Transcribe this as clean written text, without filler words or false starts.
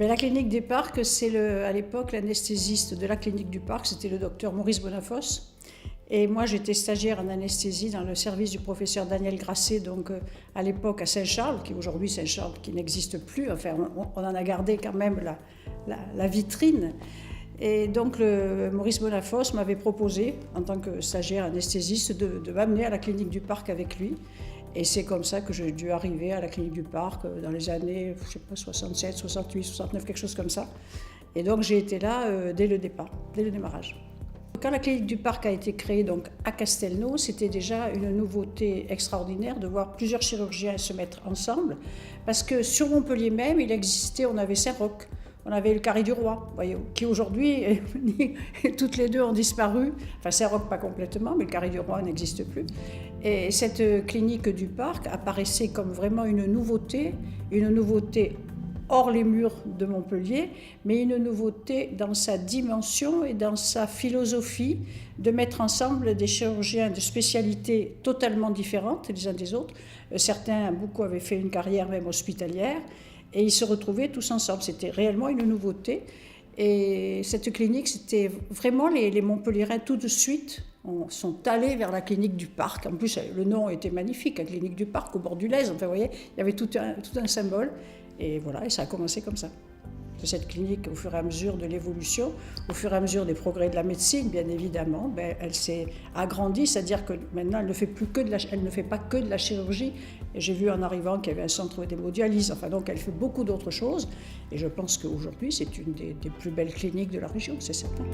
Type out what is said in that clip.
La clinique du Parc, c'est à l'époque l'anesthésiste de la clinique du Parc, c'était le docteur Maurice Bonafosse. Et moi, j'étais stagiaire en anesthésie dans le service du professeur Daniel Grasset, donc à l'époque à Saint-Charles, qui aujourd'hui Saint-Charles qui n'existe plus. Enfin, on en a gardé quand même la vitrine. Et donc Maurice Bonafosse m'avait proposé, en tant que stagiaire anesthésiste, de m'amener à la clinique du Parc avec lui. Et c'est comme ça que j'ai dû arriver à la clinique du Parc dans les années, je sais pas, 67, 68, 69, quelque chose comme ça. Et donc j'ai été là dès le départ, dès le démarrage. Quand la clinique du Parc a été créée donc à Castelnau, c'était déjà une nouveauté extraordinaire de voir plusieurs chirurgiens se mettre ensemble. Parce que sur Montpellier même, il existait, on avait Saint-Roch, on avait le Carré du Roi, voyez, qui aujourd'hui, toutes les deux ont disparu. Enfin, Saint-Roch pas complètement, mais le Carré du Roi n'existe plus. Et cette clinique du Parc apparaissait comme vraiment une nouveauté hors les murs de Montpellier, mais une nouveauté dans sa dimension et dans sa philosophie de mettre ensemble des chirurgiens de spécialités totalement différentes les uns des autres. Beaucoup avaient fait une carrière même hospitalière, et ils se retrouvaient tous ensemble. C'était réellement une nouveauté. Et cette clinique, c'était vraiment les Montpelliérains tout de suite sont allés vers la clinique du Parc. En plus, le nom était magnifique, la clinique du Parc au bord du Lez. Enfin, vous voyez, il y avait tout un symbole. Et voilà, et ça a commencé comme ça. Cette clinique, au fur et à mesure de l'évolution, au fur et à mesure des progrès de la médecine, bien évidemment, elle s'est agrandie, c'est-à-dire que maintenant, elle ne fait pas que de la chirurgie. Et j'ai vu en arrivant qu'il y avait un centre d'hémodialyse, enfin donc elle fait beaucoup d'autres choses. Et je pense qu'aujourd'hui, c'est une des plus belles cliniques de la région, c'est certain.